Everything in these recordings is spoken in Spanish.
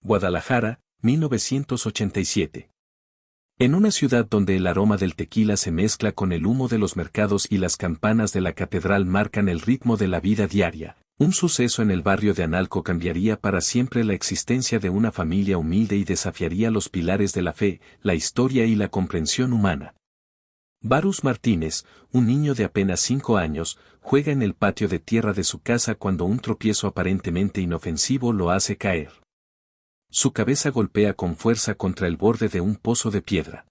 Guadalajara, 1987. En una ciudad donde el aroma del tequila se mezcla con el humo de los mercados y las campanas de la catedral marcan el ritmo de la vida diaria, un suceso en el barrio de Analco cambiaría para siempre la existencia de una familia humilde y desafiaría los pilares de la fe, la historia y la comprensión humana. Varus Martínez, un niño de apenas 5 años, juega en el patio de tierra de su casa cuando un tropiezo aparentemente inofensivo lo hace caer. Su cabeza golpea con fuerza contra el borde de un pozo de piedra.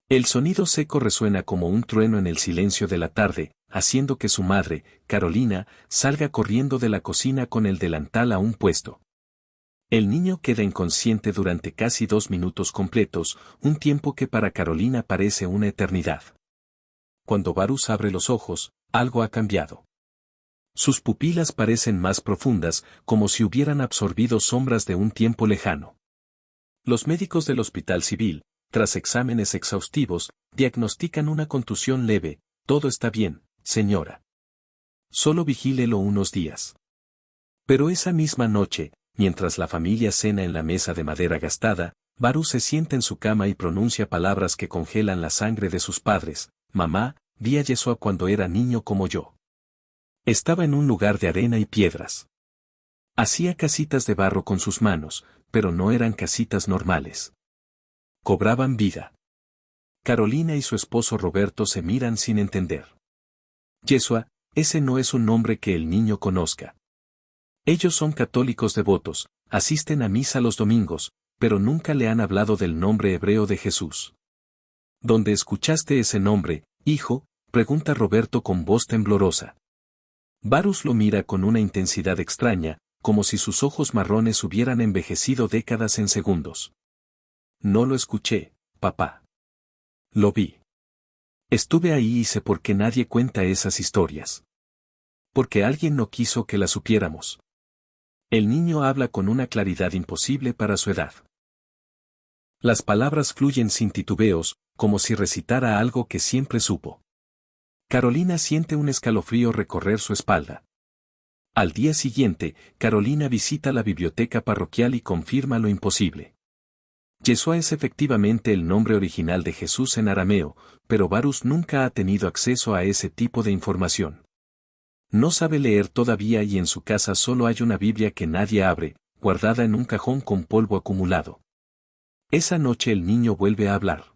El sonido seco resuena como un trueno en el silencio de la tarde, haciendo que su madre, Carolina, salga corriendo de la cocina con el delantal aún puesto. El niño queda inconsciente durante casi 2 minutos completos, un tiempo que para Carolina parece una eternidad. Cuando Varus abre los ojos, algo ha cambiado. Sus pupilas parecen más profundas, como si hubieran absorbido sombras de un tiempo lejano. Los médicos del Hospital Civil, tras exámenes exhaustivos, diagnostican una contusión leve. Todo está bien, señora. Solo vigílelo unos días. Pero esa misma noche, mientras la familia cena en la mesa de madera gastada, Varus se sienta en su cama y pronuncia palabras que congelan la sangre de sus padres. Mamá, vi a Yeshua cuando era niño como yo. Estaba en un lugar de arena y piedras. Hacía casitas de barro con sus manos, pero no eran casitas normales. Cobraban vida. Carolina y su esposo Roberto se miran sin entender. Yeshua, ese no es un nombre que el niño conozca. Ellos son católicos devotos, asisten a misa los domingos, pero nunca le han hablado del nombre hebreo de Jesús. ¿Dónde escuchaste ese nombre, hijo?, pregunta Roberto con voz temblorosa. Varus lo mira con una intensidad extraña, como si sus ojos marrones hubieran envejecido décadas en segundos. No lo escuché, papá. Lo vi. Estuve ahí y sé por qué nadie cuenta esas historias. Porque alguien no quiso que las supiéramos. El niño habla con una claridad imposible para su edad. Las palabras fluyen sin titubeos, como si recitara algo que siempre supo. Carolina siente un escalofrío recorrer su espalda. Al día siguiente, Carolina visita la biblioteca parroquial y confirma lo imposible. Yeshua es efectivamente el nombre original de Jesús en arameo, pero Varus nunca ha tenido acceso a ese tipo de información. No sabe leer todavía y en su casa solo hay una Biblia que nadie abre, guardada en un cajón con polvo acumulado. Esa noche el niño vuelve a hablar.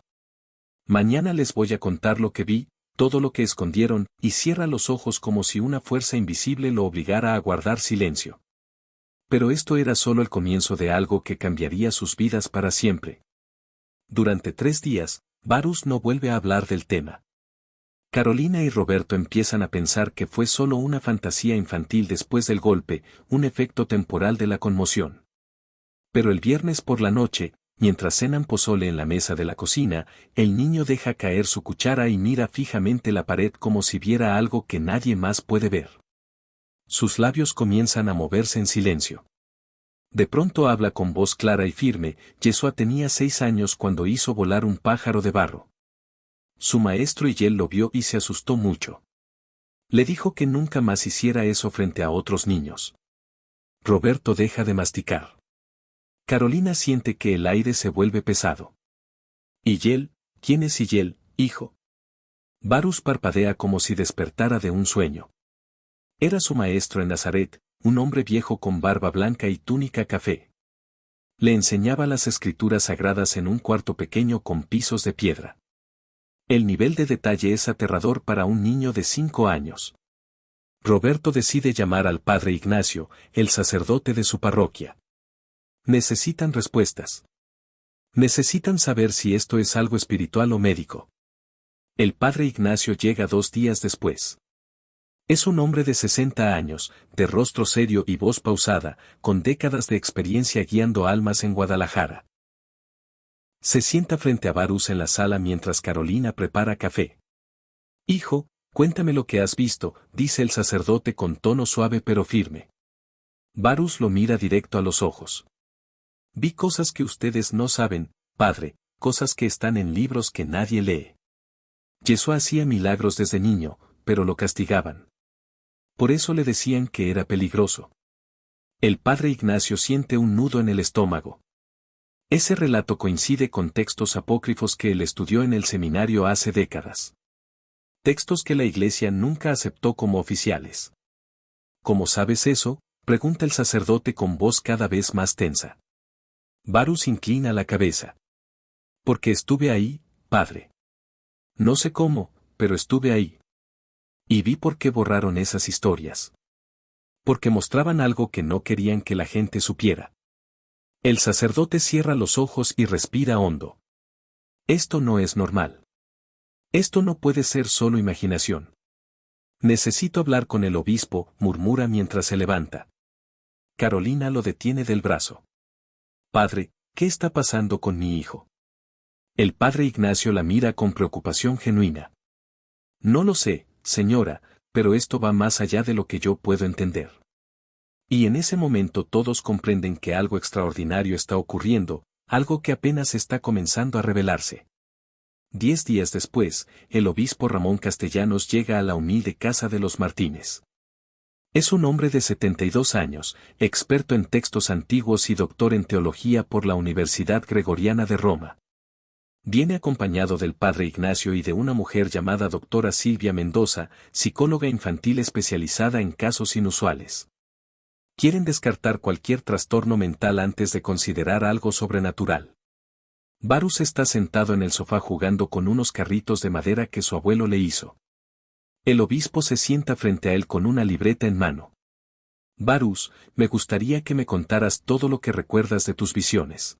Mañana les voy a contar lo que vi, todo lo que escondieron, y cierra los ojos como si una fuerza invisible lo obligara a guardar silencio. Pero esto era solo el comienzo de algo que cambiaría sus vidas para siempre. Durante 3 días, Varus no vuelve a hablar del tema. Carolina y Roberto empiezan a pensar que fue solo una fantasía infantil después del golpe, un efecto temporal de la conmoción. Pero el viernes por la noche, mientras cenan pozole en la mesa de la cocina, el niño deja caer su cuchara y mira fijamente la pared como si viera algo que nadie más puede ver. Sus labios comienzan a moverse en silencio. De pronto habla con voz clara y firme. Yeshua tenía 6 años cuando hizo volar un pájaro de barro. Su maestro y él lo vio y se asustó mucho. Le dijo que nunca más hiciera eso frente a otros niños. Roberto deja de masticar. Carolina siente que el aire se vuelve pesado. ¿Yel? ¿Quién es Yel, hijo? Varus parpadea como si despertara de un sueño. Era su maestro en Nazaret, un hombre viejo con barba blanca y túnica café. Le enseñaba las escrituras sagradas en un cuarto pequeño con pisos de piedra. El nivel de detalle es aterrador para un niño de 5 años. Roberto decide llamar al padre Ignacio, el sacerdote de su parroquia. Necesitan respuestas. Necesitan saber si esto es algo espiritual o médico. El padre Ignacio llega 2 días después. Es un hombre de 60 años, de rostro serio y voz pausada, con décadas de experiencia guiando almas en Guadalajara. Se sienta frente a Varus en la sala mientras Carolina prepara café. Hijo, cuéntame lo que has visto, dice el sacerdote con tono suave pero firme. Varus lo mira directo a los ojos. Vi cosas que ustedes no saben, padre, cosas que están en libros que nadie lee. Yeshua hacía milagros desde niño, pero lo castigaban. Por eso le decían que era peligroso. El padre Ignacio siente un nudo en el estómago. Ese relato coincide con textos apócrifos que él estudió en el seminario hace décadas. Textos que la Iglesia nunca aceptó como oficiales. ¿Cómo sabes eso?, pregunta el sacerdote con voz cada vez más tensa. Varus inclina la cabeza. Porque estuve ahí, padre. No sé cómo, pero estuve ahí. Y vi por qué borraron esas historias. Porque mostraban algo que no querían que la gente supiera. El sacerdote cierra los ojos y respira hondo. Esto no es normal. Esto no puede ser solo imaginación. Necesito hablar con el obispo, murmura mientras se levanta. Carolina lo detiene del brazo. Padre, ¿qué está pasando con mi hijo? El padre Ignacio la mira con preocupación genuina. No lo sé, señora, pero esto va más allá de lo que yo puedo entender. Y en ese momento todos comprenden que algo extraordinario está ocurriendo, algo que apenas está comenzando a revelarse. 10 días después, el obispo Ramón Castellanos llega a la humilde casa de los Martínez. Es un hombre de 72 años, experto en textos antiguos y doctor en teología por la Universidad Gregoriana de Roma. Viene acompañado del padre Ignacio y de una mujer llamada doctora Silvia Mendoza, psicóloga infantil especializada en casos inusuales. Quieren descartar cualquier trastorno mental antes de considerar algo sobrenatural. Varus está sentado en el sofá jugando con unos carritos de madera que su abuelo le hizo. El obispo se sienta frente a él con una libreta en mano. Varus, me gustaría que me contaras todo lo que recuerdas de tus visiones.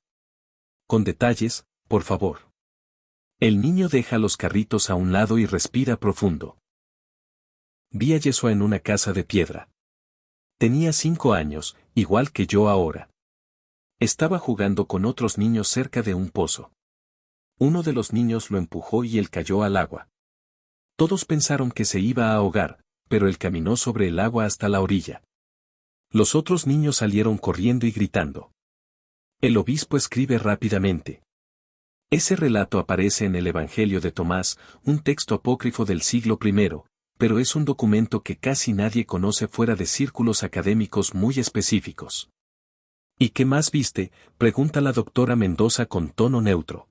Con detalles, por favor. El niño deja los carritos a un lado y respira profundo. Vi a Yeshua en una casa de piedra. Tenía 5 años, igual que yo ahora. Estaba jugando con otros niños cerca de un pozo. Uno de los niños lo empujó y él cayó al agua. Todos pensaron que se iba a ahogar, pero él caminó sobre el agua hasta la orilla. Los otros niños salieron corriendo y gritando. El obispo escribe rápidamente. Ese relato aparece en el Evangelio de Tomás, un texto apócrifo del siglo I, pero es un documento que casi nadie conoce fuera de círculos académicos muy específicos. ¿Y qué más viste?, pregunta la doctora Mendoza con tono neutro.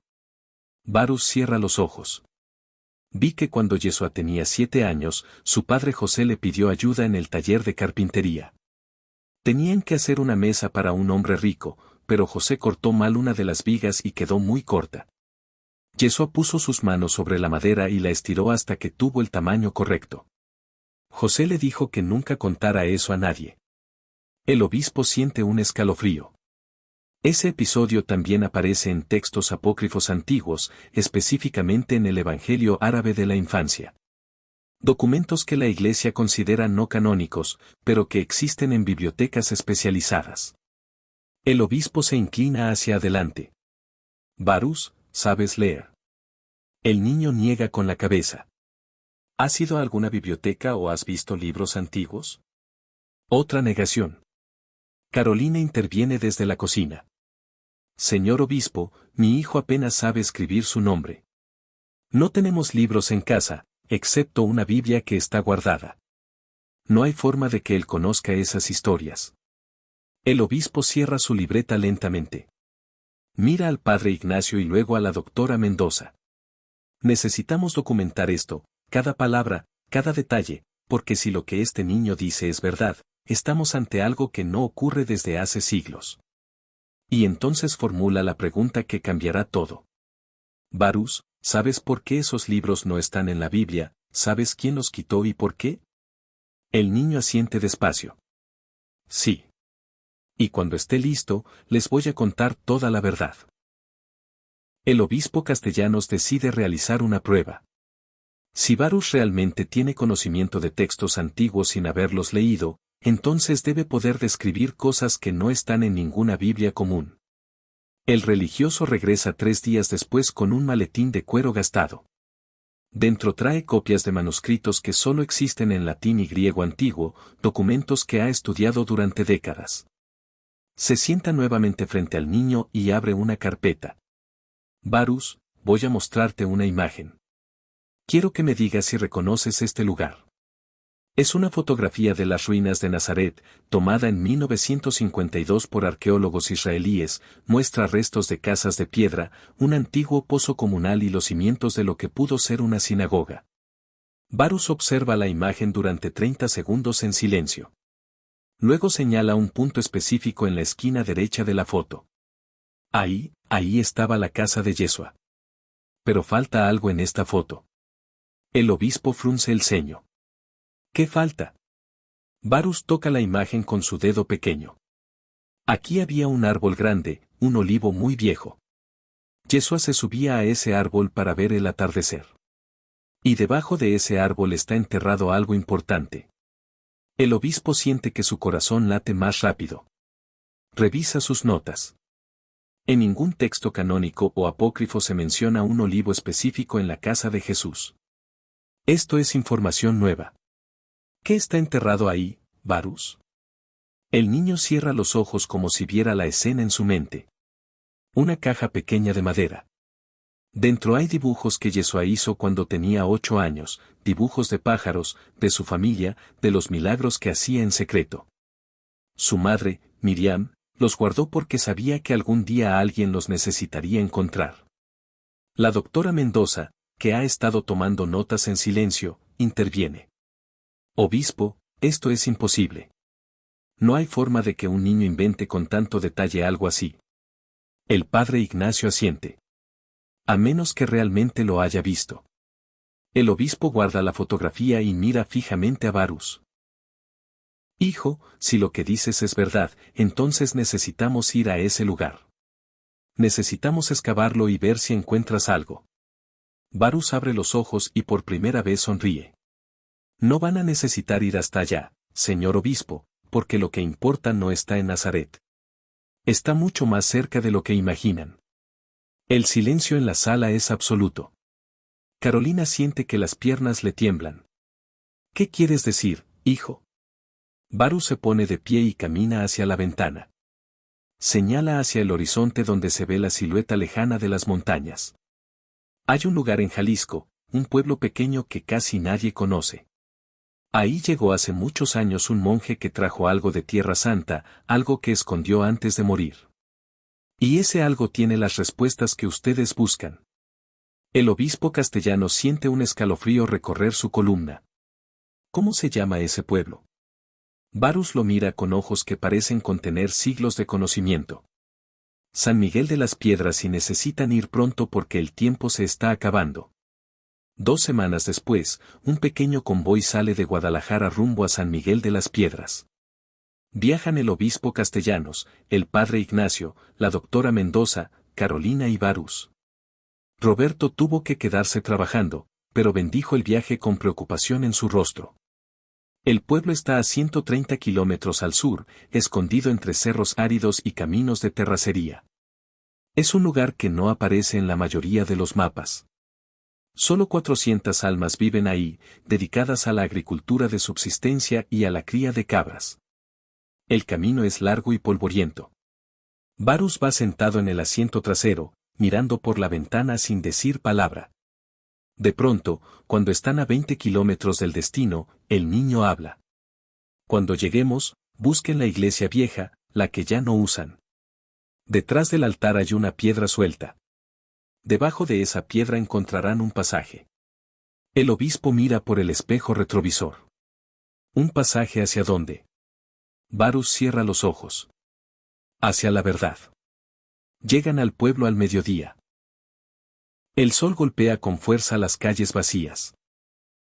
Varus cierra los ojos. Vi que cuando Yeshua tenía 7 años, su padre José le pidió ayuda en el taller de carpintería. Tenían que hacer una mesa para un hombre rico, pero José cortó mal una de las vigas y quedó muy corta. Yeshua puso sus manos sobre la madera y la estiró hasta que tuvo el tamaño correcto. José le dijo que nunca contara eso a nadie. El obispo siente un escalofrío. Ese episodio también aparece en textos apócrifos antiguos, específicamente en el Evangelio árabe de la infancia. Documentos que la Iglesia considera no canónicos, pero que existen en bibliotecas especializadas. El obispo se inclina hacia adelante. Varus, ¿sabes leer? El niño niega con la cabeza. ¿Has ido a alguna biblioteca o has visto libros antiguos? Otra negación. Carolina interviene desde la cocina. Señor obispo, mi hijo apenas sabe escribir su nombre. No tenemos libros en casa, excepto una Biblia que está guardada. No hay forma de que él conozca esas historias. El obispo cierra su libreta lentamente. Mira al padre Ignacio y luego a la doctora Mendoza. Necesitamos documentar esto, cada palabra, cada detalle, porque si lo que este niño dice es verdad, estamos ante algo que no ocurre desde hace siglos. Y entonces formula la pregunta que cambiará todo. Varus, ¿sabes por qué esos libros no están en la Biblia? ¿Sabes quién los quitó y por qué? El niño asiente despacio. Sí. Y cuando esté listo, les voy a contar toda la verdad. El obispo Castellanos decide realizar una prueba. Si Varus realmente tiene conocimiento de textos antiguos sin haberlos leído, entonces debe poder describir cosas que no están en ninguna Biblia común. El religioso regresa 3 días después con un maletín de cuero gastado. Dentro trae copias de manuscritos que solo existen en latín y griego antiguo, documentos que ha estudiado durante décadas. Se sienta nuevamente frente al niño y abre una carpeta. Varus, voy a mostrarte una imagen. Quiero que me digas si reconoces este lugar. Es una fotografía de las ruinas de Nazaret, tomada en 1952 por arqueólogos israelíes, muestra restos de casas de piedra, un antiguo pozo comunal y los cimientos de lo que pudo ser una sinagoga. Barus observa la imagen durante 30 segundos en silencio. Luego señala un punto específico en la esquina derecha de la foto. Ahí estaba la casa de Yeshua. Pero falta algo en esta foto. El obispo frunce el ceño. ¿Qué falta? Barus toca la imagen con su dedo pequeño. Aquí había un árbol grande, un olivo muy viejo. Yeshua se subía a ese árbol para ver el atardecer. Y debajo de ese árbol está enterrado algo importante. El obispo siente que su corazón late más rápido. Revisa sus notas. En ningún texto canónico o apócrifo se menciona un olivo específico en la casa de Jesús. Esto es información nueva. ¿Qué está enterrado ahí, Barus? El niño cierra los ojos como si viera la escena en su mente. Una caja pequeña de madera. Dentro hay dibujos que Yeshua hizo cuando tenía 8 años, dibujos de pájaros, de su familia, de los milagros que hacía en secreto. Su madre, Miriam, los guardó porque sabía que algún día alguien los necesitaría encontrar. La doctora Mendoza, que ha estado tomando notas en silencio, interviene. Obispo, esto es imposible. No hay forma de que un niño invente con tanto detalle algo así. El padre Ignacio asiente. A menos que realmente lo haya visto. El obispo guarda la fotografía y mira fijamente a Barus. Hijo, si lo que dices es verdad, entonces necesitamos ir a ese lugar. Necesitamos excavarlo y ver si encuentras algo. Barus abre los ojos y por primera vez sonríe. No van a necesitar ir hasta allá, señor obispo, porque lo que importa no está en Nazaret. Está mucho más cerca de lo que imaginan. El silencio en la sala es absoluto. Carolina siente que las piernas le tiemblan. ¿Qué quieres decir, hijo? Barus se pone de pie y camina hacia la ventana. Señala hacia el horizonte donde se ve la silueta lejana de las montañas. Hay un lugar en Jalisco, un pueblo pequeño que casi nadie conoce. Ahí llegó hace muchos años un monje que trajo algo de Tierra Santa, algo que escondió antes de morir. Y ese algo tiene las respuestas que ustedes buscan. El obispo castellano siente un escalofrío recorrer su columna. ¿Cómo se llama ese pueblo? Barus lo mira con ojos que parecen contener siglos de conocimiento. San Miguel de las Piedras y necesitan ir pronto porque el tiempo se está acabando. 2 semanas después, un pequeño convoy sale de Guadalajara rumbo a San Miguel de las Piedras. Viajan el obispo Castellanos, el padre Ignacio, la doctora Mendoza, Carolina y Barus. Roberto tuvo que quedarse trabajando, pero bendijo el viaje con preocupación en su rostro. El pueblo está a 130 kilómetros al sur, escondido entre cerros áridos y caminos de terracería. Es un lugar que no aparece en la mayoría de los mapas. Solo 400 almas viven ahí, dedicadas a la agricultura de subsistencia y a la cría de cabras. El camino es largo y polvoriento. Barus va sentado en el asiento trasero, mirando por la ventana sin decir palabra. De pronto, cuando están a 20 kilómetros del destino, el niño habla. Cuando lleguemos, busquen la iglesia vieja, la que ya no usan. Detrás del altar hay una piedra suelta. Debajo de esa piedra encontrarán un pasaje. El obispo mira por el espejo retrovisor. ¿Un pasaje hacia dónde? Barus cierra los ojos. Hacia la verdad. Llegan al pueblo al mediodía. El sol golpea con fuerza las calles vacías.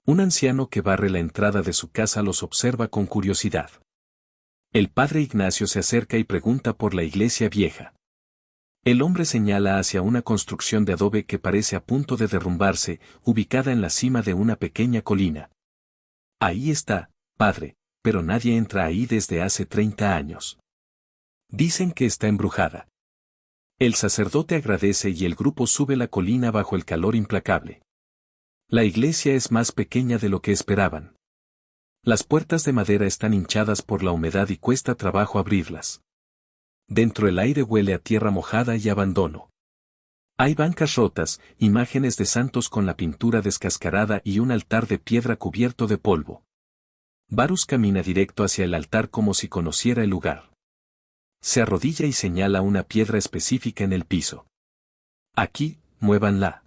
Un anciano que barre la entrada de su casa los observa con curiosidad. El padre Ignacio se acerca y pregunta por la iglesia vieja. El hombre señala hacia una construcción de adobe que parece a punto de derrumbarse, ubicada en la cima de una pequeña colina. Ahí está, padre, pero nadie entra ahí desde hace 30 años. Dicen que está embrujada. El sacerdote agradece y el grupo sube la colina bajo el calor implacable. La iglesia es más pequeña de lo que esperaban. Las puertas de madera están hinchadas por la humedad y cuesta trabajo abrirlas. Dentro el aire huele a tierra mojada y abandono. Hay bancas rotas, imágenes de santos con la pintura descascarada y un altar de piedra cubierto de polvo. Varus camina directo hacia el altar como si conociera el lugar. Se arrodilla y señala una piedra específica en el piso. Aquí, muévanla.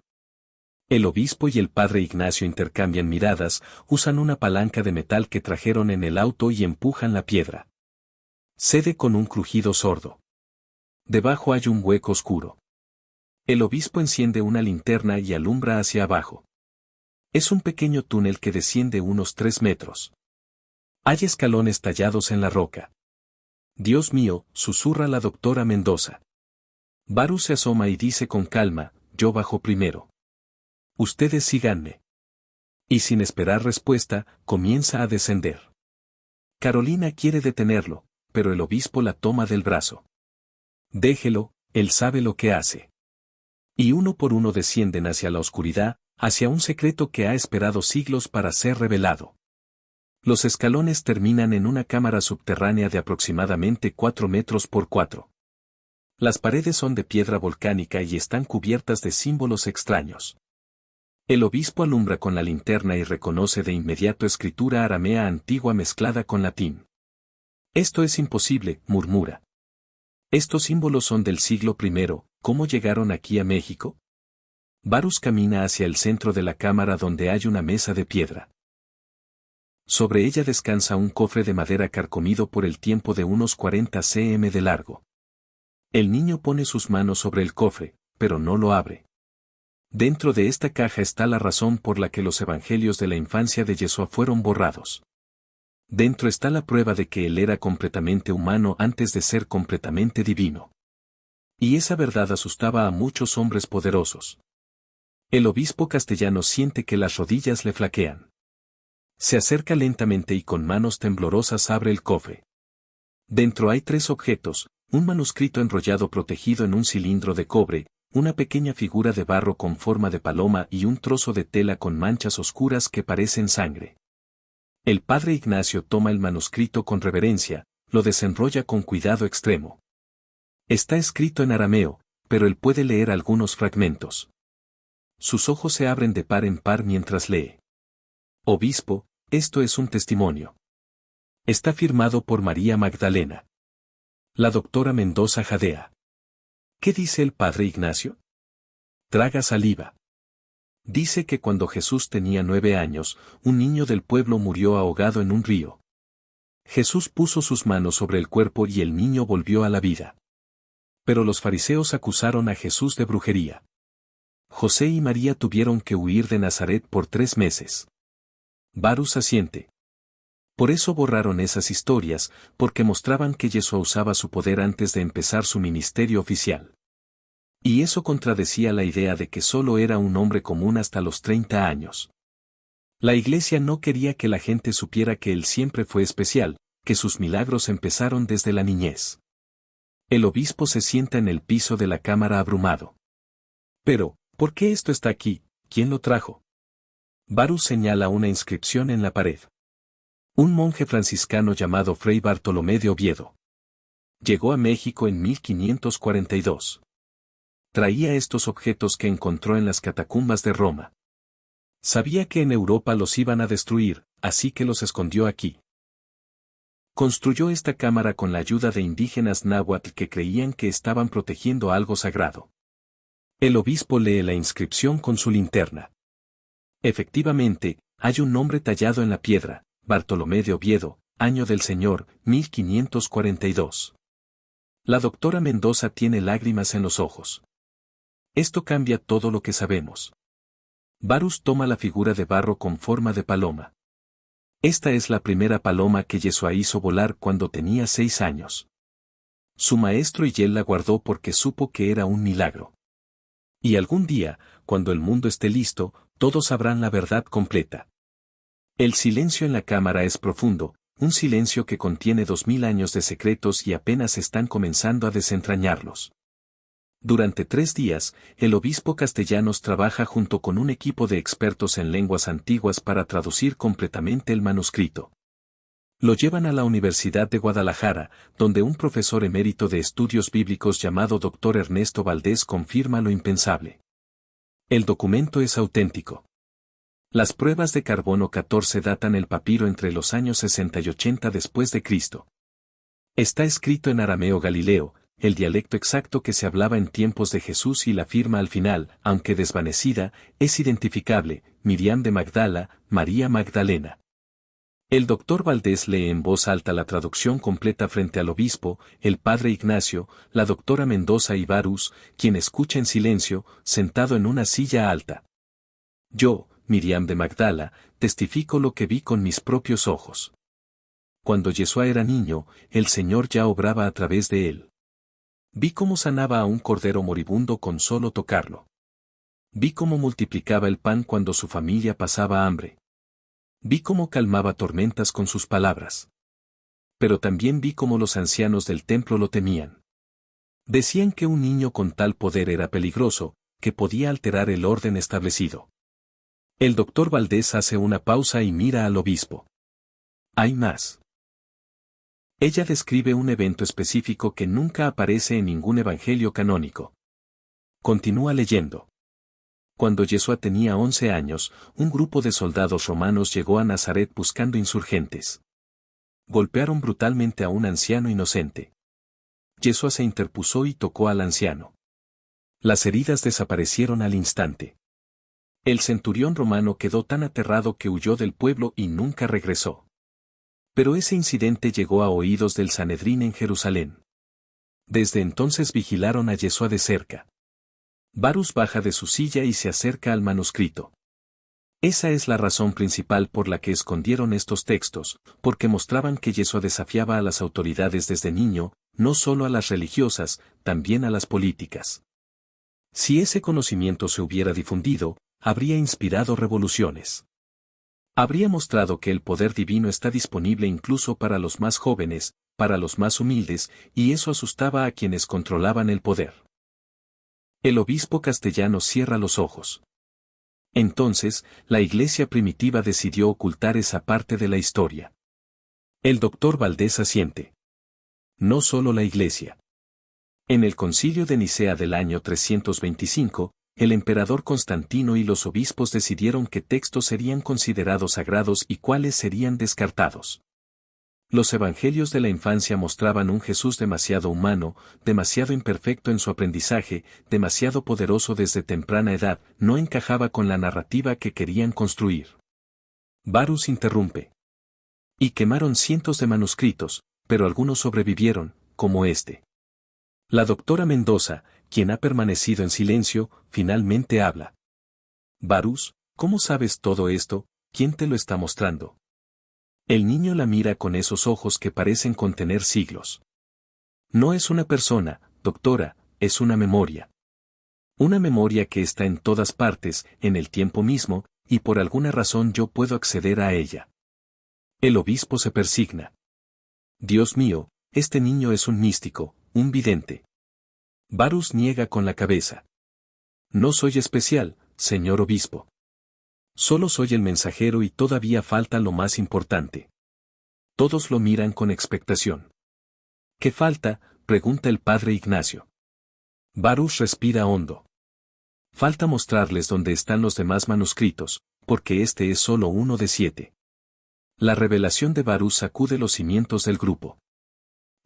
El obispo y el padre Ignacio intercambian miradas, usan una palanca de metal que trajeron en el auto y empujan la piedra. Cede con un crujido sordo. Debajo hay un hueco oscuro. El obispo enciende una linterna y alumbra hacia abajo. Es un pequeño túnel que desciende unos 3 metros. Hay escalones tallados en la roca. Dios mío, susurra la doctora Mendoza. Varus se asoma y dice con calma, yo bajo primero. Ustedes síganme. Y sin esperar respuesta, comienza a descender. Carolina quiere detenerlo, pero el obispo la toma del brazo. Déjelo, él sabe lo que hace. Y uno por uno descienden hacia la oscuridad, hacia un secreto que ha esperado siglos para ser revelado. Los escalones terminan en una cámara subterránea de aproximadamente 4 metros por 4. Las paredes son de piedra volcánica y están cubiertas de símbolos extraños. El obispo alumbra con la linterna y reconoce de inmediato escritura aramea antigua mezclada con latín. Esto es imposible, murmura. Estos símbolos son del siglo I, ¿cómo llegaron aquí a México? Varus camina hacia el centro de la cámara donde hay una mesa de piedra. Sobre ella descansa un cofre de madera carcomido por el tiempo de unos 40 cm de largo. El niño pone sus manos sobre el cofre, pero no lo abre. Dentro de esta caja está la razón por la que los evangelios de la infancia de Yeshua fueron borrados. Dentro está la prueba de que él era completamente humano antes de ser completamente divino. Y esa verdad asustaba a muchos hombres poderosos. El obispo castellano siente que las rodillas le flaquean. Se acerca lentamente y con manos temblorosas abre el cofre. Dentro hay 3 objetos, un manuscrito enrollado protegido en un cilindro de cobre, una pequeña figura de barro con forma de paloma y un trozo de tela con manchas oscuras que parecen sangre. El padre Ignacio toma el manuscrito con reverencia, lo desenrolla con cuidado extremo. Está escrito en arameo, pero él puede leer algunos fragmentos. Sus ojos se abren de par en par mientras lee. Obispo, esto es un testimonio. Está firmado por María Magdalena. La doctora Mendoza jadea. ¿Qué dice el padre Ignacio? Traga saliva. Dice que cuando Jesús tenía 9 años, un niño del pueblo murió ahogado en un río. Jesús puso sus manos sobre el cuerpo y el niño volvió a la vida. Pero los fariseos acusaron a Jesús de brujería. José y María tuvieron que huir de Nazaret por 3 meses. Varus asiente. Por eso borraron esas historias, porque mostraban que Yeshua usaba su poder antes de empezar su ministerio oficial. Y eso contradecía la idea de que solo era un hombre común hasta los 30 años. La iglesia no quería que la gente supiera que él siempre fue especial, que sus milagros empezaron desde la niñez. El obispo se sienta en el piso de la cámara abrumado. Pero, ¿por qué esto está aquí? ¿Quién lo trajo? Varus señala una inscripción en la pared. Un monje franciscano llamado Fray Bartolomé de Oviedo. Llegó a México en 1542. Traía estos objetos que encontró en las catacumbas de Roma. Sabía que en Europa los iban a destruir, así que los escondió aquí. Construyó esta cámara con la ayuda de indígenas náhuatl que creían que estaban protegiendo algo sagrado. El obispo lee la inscripción con su linterna. Efectivamente, hay un nombre tallado en la piedra, Bartolomé de Oviedo, año del Señor, 1542. La doctora Mendoza tiene lágrimas en los ojos. Esto cambia todo lo que sabemos. Varus toma la figura de barro con forma de paloma. Esta es la primera paloma que Yeshua hizo volar cuando tenía 6 años. Su maestro y él la guardó porque supo que era un milagro. Y algún día, cuando el mundo esté listo, todos sabrán la verdad completa. El silencio en la cámara es profundo, un silencio que contiene 2000 años de secretos y apenas están comenzando a desentrañarlos. Durante 3 días, el obispo Castellanos trabaja junto con un equipo de expertos en lenguas antiguas para traducir completamente el manuscrito. Lo llevan a la Universidad de Guadalajara, donde un profesor emérito de estudios bíblicos llamado Dr. Ernesto Valdés confirma lo impensable. El documento es auténtico. Las pruebas de carbono 14 datan el papiro entre los años 60 y 80 después de Cristo. Está escrito en arameo galileo, el dialecto exacto que se hablaba en tiempos de Jesús, y la firma al final, aunque desvanecida, es identificable: Miriam de Magdala, María Magdalena. El doctor Valdés lee en voz alta la traducción completa frente al obispo, el padre Ignacio, la doctora Mendoza y Varus, quien escucha en silencio, sentado en una silla alta. Yo, Miriam de Magdala, testifico lo que vi con mis propios ojos. Cuando Yeshua era niño, el Señor ya obraba a través de él. Vi cómo sanaba a un cordero moribundo con solo tocarlo. Vi cómo multiplicaba el pan cuando su familia pasaba hambre. Vi cómo calmaba tormentas con sus palabras. Pero también vi cómo los ancianos del templo lo temían. Decían que un niño con tal poder era peligroso, que podía alterar el orden establecido. El doctor Valdés hace una pausa y mira al obispo. Hay más. Ella describe un evento específico que nunca aparece en ningún evangelio canónico. Continúa leyendo. Cuando Yeshua tenía 11 años, un grupo de soldados romanos llegó a Nazaret buscando insurgentes. Golpearon brutalmente a un anciano inocente. Yeshua se interpuso y tocó al anciano. Las heridas desaparecieron al instante. El centurión romano quedó tan aterrado que huyó del pueblo y nunca regresó. Pero ese incidente llegó a oídos del Sanedrín en Jerusalén. Desde entonces vigilaron a Yeshua de cerca. Varus baja de su silla y se acerca al manuscrito. Esa es la razón principal por la que escondieron estos textos, porque mostraban que Yeshua desafiaba a las autoridades desde niño, no solo a las religiosas, también a las políticas. Si ese conocimiento se hubiera difundido, habría inspirado revoluciones. Habría mostrado que el poder divino está disponible incluso para los más jóvenes, para los más humildes, y eso asustaba a quienes controlaban el poder. El obispo castellano cierra los ojos. Entonces, la iglesia primitiva decidió ocultar esa parte de la historia. El doctor Valdés asiente. No solo la iglesia. En el concilio de Nicea del año 325, el emperador Constantino y los obispos decidieron qué textos serían considerados sagrados y cuáles serían descartados. Los evangelios de la infancia mostraban un Jesús demasiado humano, demasiado imperfecto en su aprendizaje, demasiado poderoso desde temprana edad, no encajaba con la narrativa que querían construir. Varus interrumpe. Y quemaron cientos de manuscritos, pero algunos sobrevivieron, como este. La doctora Mendoza, quien ha permanecido en silencio, finalmente habla. Varus, ¿cómo sabes todo esto? ¿Quién te lo está mostrando? El niño la mira con esos ojos que parecen contener siglos. No es una persona, doctora, es una memoria. Una memoria que está en todas partes, en el tiempo mismo, y por alguna razón yo puedo acceder a ella. El obispo se persigna. Dios mío, este niño es un místico, un vidente. Varus niega con la cabeza. No soy especial, señor obispo. Solo soy el mensajero y todavía falta lo más importante. Todos lo miran con expectación. ¿Qué falta?, pregunta el padre Ignacio. Varus respira hondo. Falta mostrarles dónde están los demás manuscritos, porque este es solo uno de 7. La revelación de Varus sacude los cimientos del grupo.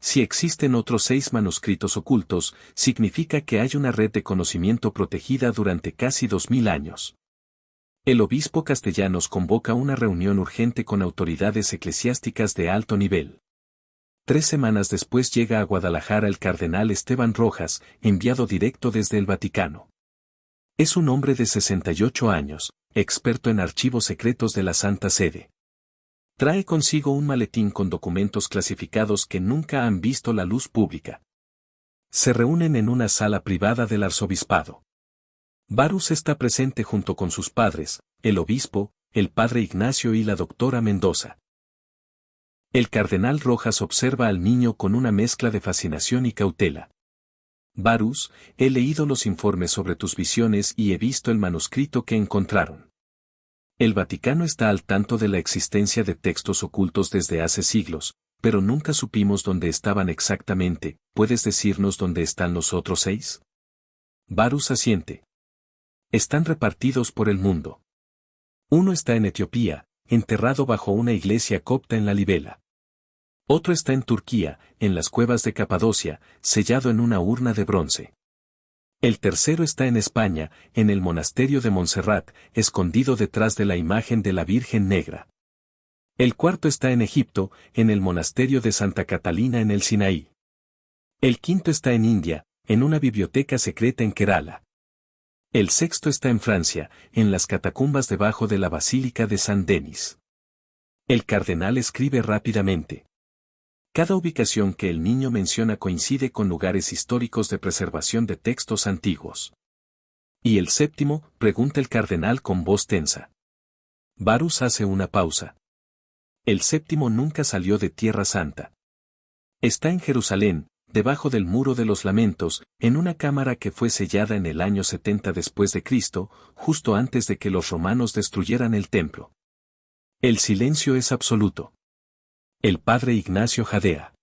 Si existen otros 6 manuscritos ocultos, significa que hay una red de conocimiento protegida durante casi 2000 años. El obispo Castellanos convoca una reunión urgente con autoridades eclesiásticas de alto nivel. 3 semanas después llega a Guadalajara el cardenal Esteban Rojas, enviado directo desde el Vaticano. Es un hombre de 68 años, experto en archivos secretos de la Santa Sede. Trae consigo un maletín con documentos clasificados que nunca han visto la luz pública. Se reúnen en una sala privada del arzobispado. Varus está presente junto con sus padres, el obispo, el padre Ignacio y la doctora Mendoza. El cardenal Rojas observa al niño con una mezcla de fascinación y cautela. Varus, he leído los informes sobre tus visiones y he visto el manuscrito que encontraron. El Vaticano está al tanto de la existencia de textos ocultos desde hace siglos, pero nunca supimos dónde estaban exactamente. ¿Puedes decirnos dónde están los otros 6? Varus asiente. Están repartidos por el mundo. Uno está en Etiopía, enterrado bajo una iglesia copta en la Libela. Otro está en Turquía, en las cuevas de Capadocia, sellado en una urna de bronce. El tercero está en España, en el monasterio de Montserrat, escondido detrás de la imagen de la Virgen Negra. El cuarto está en Egipto, en el monasterio de Santa Catalina en el Sinaí. El quinto está en India, en una biblioteca secreta en Kerala. El sexto está en Francia, en las catacumbas debajo de la Basílica de Saint-Denis. El cardenal escribe rápidamente. Cada ubicación que el niño menciona coincide con lugares históricos de preservación de textos antiguos. ¿Y el séptimo?, pregunta el cardenal con voz tensa. Varus hace una pausa. El séptimo nunca salió de Tierra Santa. Está en Jerusalén, debajo del Muro de los Lamentos, en una cámara que fue sellada en el año 70 después de Cristo, justo antes de que los romanos destruyeran el templo. El silencio es absoluto. El padre Ignacio jadea.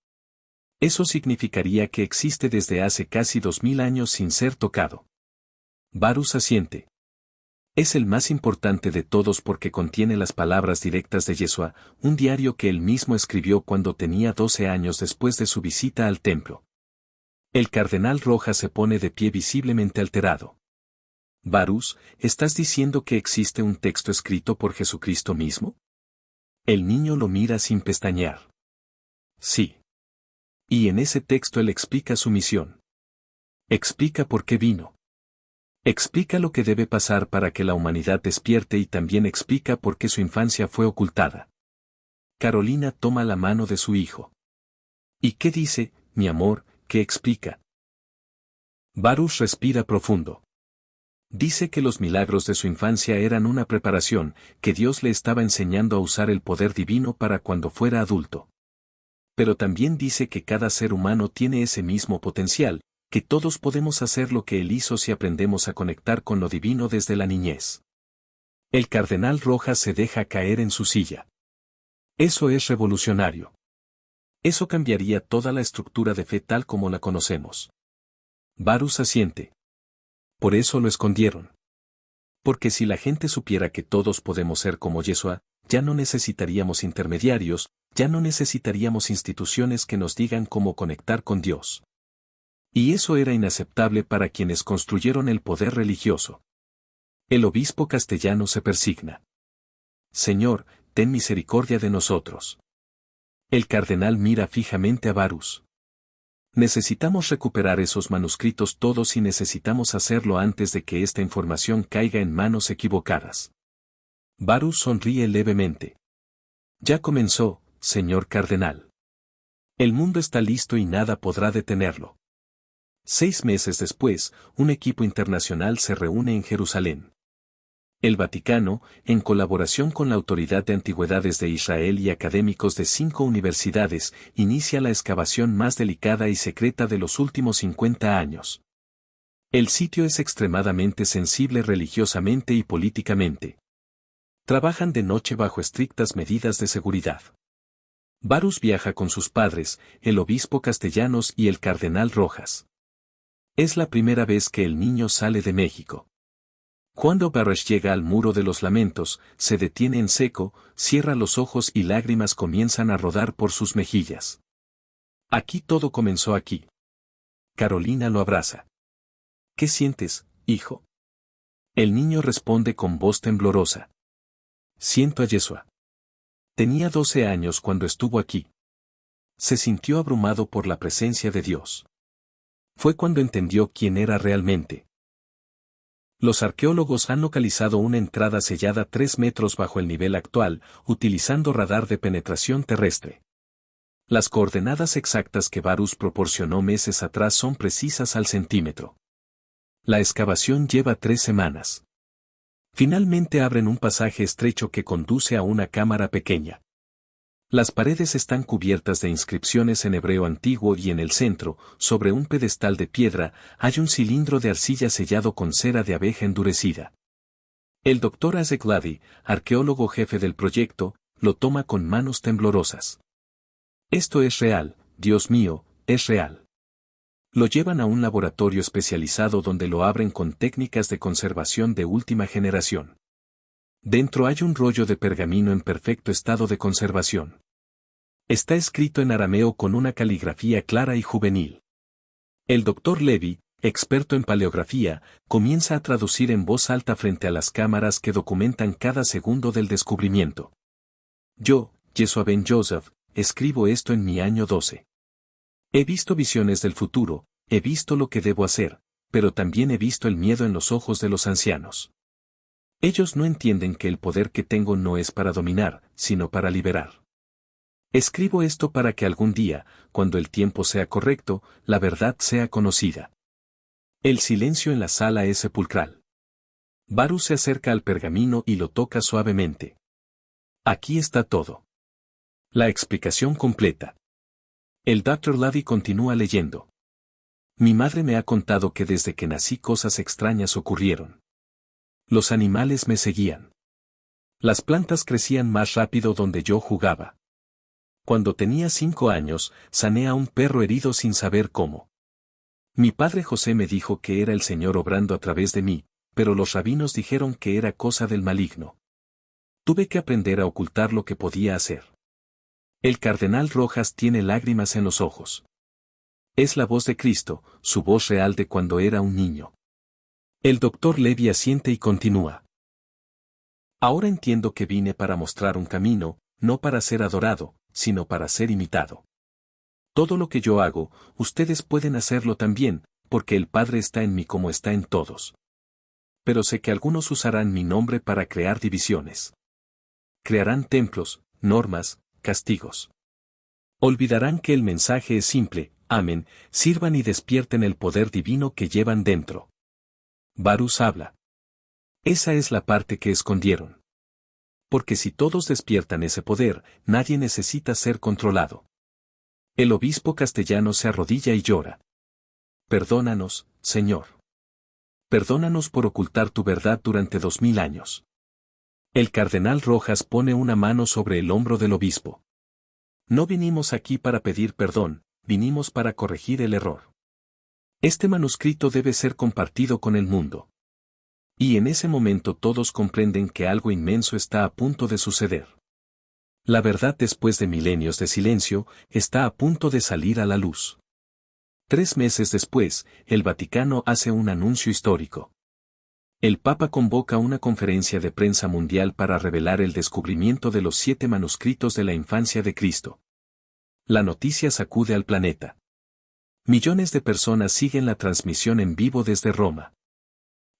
Eso significaría que existe desde hace casi 2000 años sin ser tocado. Varus asiente. Es el más importante de todos porque contiene las palabras directas de Yeshua, un diario que él mismo escribió cuando tenía 12 años después de su visita al templo. El cardenal Rojas se pone de pie visiblemente alterado. Varus, ¿estás diciendo que existe un texto escrito por Jesucristo mismo? El niño lo mira sin pestañear. Sí. Y en ese texto él explica su misión. Explica por qué vino. Explica lo que debe pasar para que la humanidad despierte y también explica por qué su infancia fue ocultada. Carolina toma la mano de su hijo. ¿Y qué dice, mi amor, qué explica? Varus respira profundo. Dice que los milagros de su infancia eran una preparación, que Dios le estaba enseñando a usar el poder divino para cuando fuera adulto. Pero también dice que cada ser humano tiene ese mismo potencial, que todos podemos hacer lo que él hizo si aprendemos a conectar con lo divino desde la niñez. El cardenal Rojas se deja caer en su silla. Eso es revolucionario. Eso cambiaría toda la estructura de fe tal como la conocemos. Varus asiente. Por eso lo escondieron. Porque si la gente supiera que todos podemos ser como Yeshua, ya no necesitaríamos intermediarios, ya no necesitaríamos instituciones que nos digan cómo conectar con Dios. Y eso era inaceptable para quienes construyeron el poder religioso. El obispo castellano se persigna. Señor, ten misericordia de nosotros. El cardenal mira fijamente a Varus. Necesitamos recuperar esos manuscritos todos y necesitamos hacerlo antes de que esta información caiga en manos equivocadas. Varus sonríe levemente. Ya comenzó, señor cardenal. El mundo está listo y nada podrá detenerlo. 6 meses después, un equipo internacional se reúne en Jerusalén. El Vaticano, en colaboración con la Autoridad de Antigüedades de Israel y académicos de 5 universidades, inicia la excavación más delicada y secreta de los últimos 50 años. El sitio es extremadamente sensible religiosamente y políticamente. Trabajan de noche bajo estrictas medidas de seguridad. Varus viaja con sus padres, el obispo Castellanos y el cardenal Rojas. Es la primera vez que el niño sale de México. Cuando Varus llega al Muro de los Lamentos, se detiene en seco, cierra los ojos y lágrimas comienzan a rodar por sus mejillas. Aquí todo comenzó aquí. Carolina lo abraza. ¿Qué sientes, hijo? El niño responde con voz temblorosa. Siento a Yeshua. Tenía 12 años cuando estuvo aquí. Se sintió abrumado por la presencia de Dios. Fue cuando entendió quién era realmente. Los arqueólogos han localizado una entrada sellada 3 metros bajo el nivel actual, utilizando radar de penetración terrestre. Las coordenadas exactas que Varus proporcionó meses atrás son precisas al centímetro. La excavación lleva 3 semanas. Finalmente abren un pasaje estrecho que conduce a una cámara pequeña. Las paredes están cubiertas de inscripciones en hebreo antiguo y en el centro, sobre un pedestal de piedra, hay un cilindro de arcilla sellado con cera de abeja endurecida. El doctor Azegladi, arqueólogo jefe del proyecto, lo toma con manos temblorosas. Esto es real, Dios mío, es real. Lo llevan a un laboratorio especializado donde lo abren con técnicas de conservación de última generación. Dentro hay un rollo de pergamino en perfecto estado de conservación. Está escrito en arameo con una caligrafía clara y juvenil. El doctor Levy, experto en paleografía, comienza a traducir en voz alta frente a las cámaras que documentan cada segundo del descubrimiento. Yo, Yeshua Ben Joseph, escribo esto en mi año 12. He visto visiones del futuro, he visto lo que debo hacer, pero también he visto el miedo en los ojos de los ancianos. Ellos no entienden que el poder que tengo no es para dominar, sino para liberar. Escribo esto para que algún día, cuando el tiempo sea correcto, la verdad sea conocida. El silencio en la sala es sepulcral. Varus se acerca al pergamino y lo toca suavemente. Aquí está todo. La explicación completa. El Dr. Levy continúa leyendo. Mi madre me ha contado que desde que nací cosas extrañas ocurrieron. Los animales me seguían. Las plantas crecían más rápido donde yo jugaba. Cuando tenía 5 años, sané a un perro herido sin saber cómo. Mi padre José me dijo que era el Señor obrando a través de mí, pero los rabinos dijeron que era cosa del maligno. Tuve que aprender a ocultar lo que podía hacer. El cardenal Rojas tiene lágrimas en los ojos. Es la voz de Cristo, su voz real de cuando era un niño. El doctor Levy asiente y continúa. Ahora entiendo que vine para mostrar un camino, no para ser adorado, sino para ser imitado. Todo lo que yo hago, ustedes pueden hacerlo también, porque el Padre está en mí como está en todos. Pero sé que algunos usarán mi nombre para crear divisiones. Crearán templos, normas, castigos. Olvidarán que el mensaje es simple, amen, sirvan y despierten el poder divino que llevan dentro. Varus habla. Esa es la parte que escondieron. Porque si todos despiertan ese poder, nadie necesita ser controlado. El obispo castellano se arrodilla y llora. Perdónanos, Señor. Perdónanos por ocultar tu verdad durante 2000 años. El cardenal Rojas pone una mano sobre el hombro del obispo. No vinimos aquí para pedir perdón, vinimos para corregir el error. Este manuscrito debe ser compartido con el mundo. Y en ese momento todos comprenden que algo inmenso está a punto de suceder. La verdad después de milenios de silencio, está a punto de salir a la luz. 3 meses después, el Vaticano hace un anuncio histórico. El Papa convoca una conferencia de prensa mundial para revelar el descubrimiento de los 7 manuscritos de la infancia de Cristo. La noticia sacude al planeta. Millones de personas siguen la transmisión en vivo desde Roma.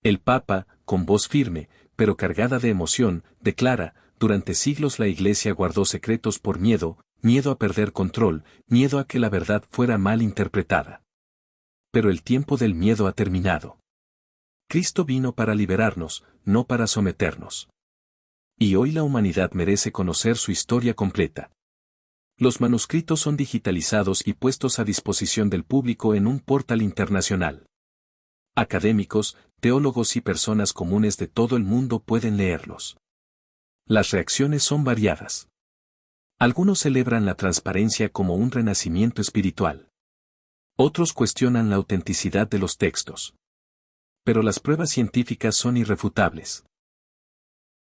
El Papa, con voz firme, pero cargada de emoción, declara: durante siglos la Iglesia guardó secretos por miedo, miedo a perder control, miedo a que la verdad fuera mal interpretada. Pero el tiempo del miedo ha terminado. Cristo vino para liberarnos, no para someternos. Y hoy la humanidad merece conocer su historia completa. Los manuscritos son digitalizados y puestos a disposición del público en un portal internacional. Académicos, teólogos y personas comunes de todo el mundo pueden leerlos. Las reacciones son variadas. Algunos celebran la transparencia como un renacimiento espiritual. Otros cuestionan la autenticidad de los textos. Pero las pruebas científicas son irrefutables.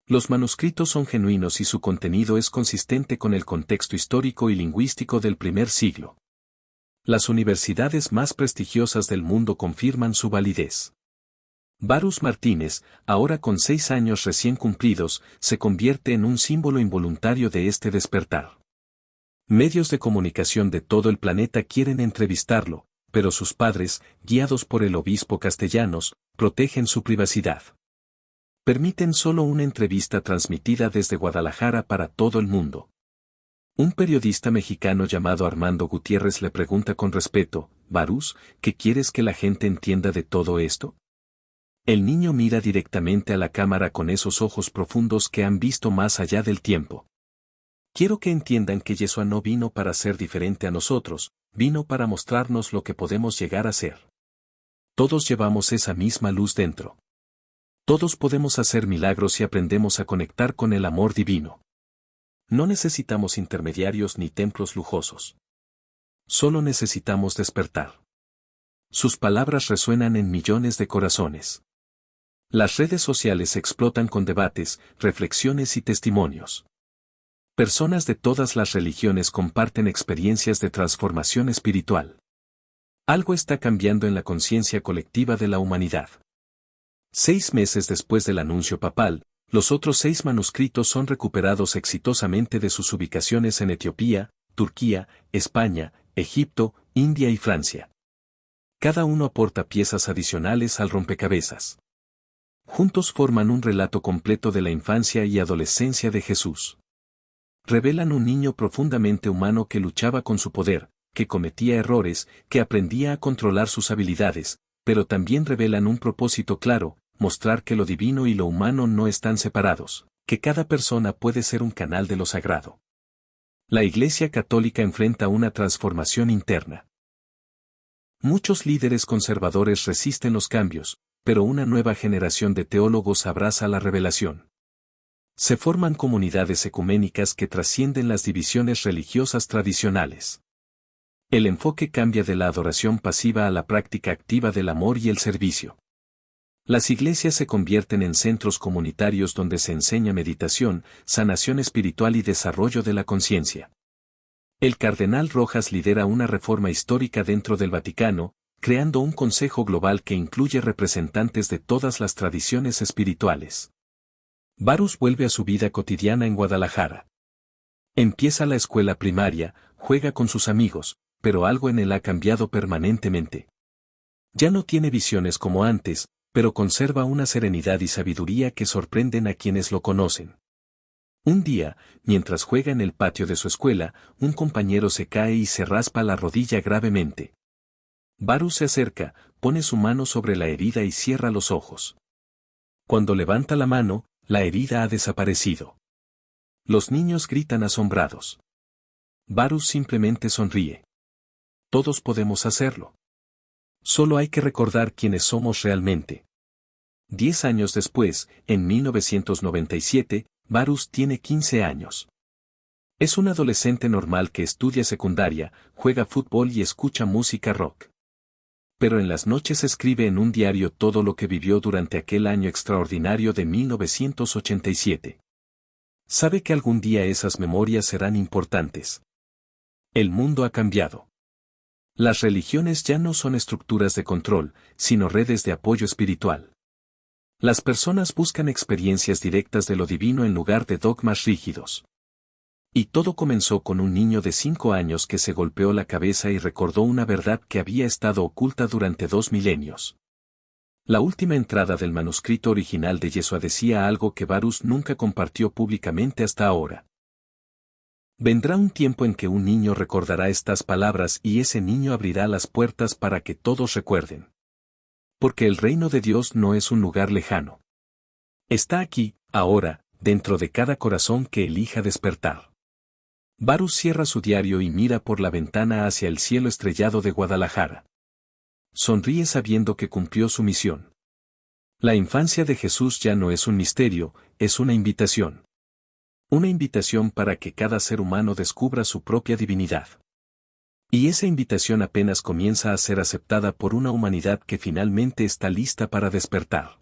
Los manuscritos son genuinos y su contenido es consistente con el contexto histórico y lingüístico del primer siglo. Las universidades más prestigiosas del mundo confirman su validez. Varus Martínez, ahora con 6 años recién cumplidos, se convierte en un símbolo involuntario de este despertar. Medios de comunicación de todo el planeta quieren entrevistarlo, pero sus padres, guiados por el obispo castellanos, protegen su privacidad. Permiten solo una entrevista transmitida desde Guadalajara para todo el mundo. Un periodista mexicano llamado Armando Gutiérrez le pregunta con respeto: Varus, ¿qué quieres que la gente entienda de todo esto? El niño mira directamente a la cámara con esos ojos profundos que han visto más allá del tiempo. Quiero que entiendan que Yeshua no vino para ser diferente a nosotros, vino para mostrarnos lo que podemos llegar a ser. Todos llevamos esa misma luz dentro. Todos podemos hacer milagros si aprendemos a conectar con el amor divino. No necesitamos intermediarios ni templos lujosos. Solo necesitamos despertar. Sus palabras resuenan en millones de corazones. Las redes sociales explotan con debates, reflexiones y testimonios. Personas de todas las religiones comparten experiencias de transformación espiritual. Algo está cambiando en la conciencia colectiva de la humanidad. 6 meses después del anuncio papal, los otros 6 manuscritos son recuperados exitosamente de sus ubicaciones en Etiopía, Turquía, España, Egipto, India y Francia. Cada uno aporta piezas adicionales al rompecabezas. Juntos forman un relato completo de la infancia y adolescencia de Jesús. Revelan un niño profundamente humano que luchaba con su poder, que cometía errores, que aprendía a controlar sus habilidades, pero también revelan un propósito claro, mostrar que lo divino y lo humano no están separados, que cada persona puede ser un canal de lo sagrado. La Iglesia Católica enfrenta una transformación interna. Muchos líderes conservadores resisten los cambios, pero una nueva generación de teólogos abraza la revelación. Se forman comunidades ecuménicas que trascienden las divisiones religiosas tradicionales. El enfoque cambia de la adoración pasiva a la práctica activa del amor y el servicio. Las iglesias se convierten en centros comunitarios donde se enseña meditación, sanación espiritual y desarrollo de la conciencia. El cardenal Rojas lidera una reforma histórica dentro del Vaticano, creando un consejo global que incluye representantes de todas las tradiciones espirituales. Varus vuelve a su vida cotidiana en Guadalajara. Empieza la escuela primaria, juega con sus amigos, pero algo en él ha cambiado permanentemente. Ya no tiene visiones como antes, pero conserva una serenidad y sabiduría que sorprenden a quienes lo conocen. Un día, mientras juega en el patio de su escuela, un compañero se cae y se raspa la rodilla gravemente. Varus se acerca, pone su mano sobre la herida y cierra los ojos. Cuando levanta la mano, la herida ha desaparecido. Los niños gritan asombrados. Varus simplemente sonríe. Todos podemos hacerlo. Solo hay que recordar quiénes somos realmente. 10 años después, en 1997, Varus tiene 15 años. Es un adolescente normal que estudia secundaria, juega fútbol y escucha música rock. Pero en las noches escribe en un diario todo lo que vivió durante aquel año extraordinario de 1987. Sabe que algún día esas memorias serán importantes. El mundo ha cambiado. Las religiones ya no son estructuras de control, sino redes de apoyo espiritual. Las personas buscan experiencias directas de lo divino en lugar de dogmas rígidos. Y todo comenzó con un niño de 5 años que se golpeó la cabeza y recordó una verdad que había estado oculta durante 2 milenios. La última entrada del manuscrito original de Yeshua decía algo que Varus nunca compartió públicamente hasta ahora. Vendrá un tiempo en que un niño recordará estas palabras y ese niño abrirá las puertas para que todos recuerden. Porque el reino de Dios no es un lugar lejano. Está aquí, ahora, dentro de cada corazón que elija despertar. Varus cierra su diario y mira por la ventana hacia el cielo estrellado de Guadalajara. Sonríe sabiendo que cumplió su misión. La infancia de Jesús ya no es un misterio, es una invitación. Una invitación para que cada ser humano descubra su propia divinidad. Y esa invitación apenas comienza a ser aceptada por una humanidad que finalmente está lista para despertar.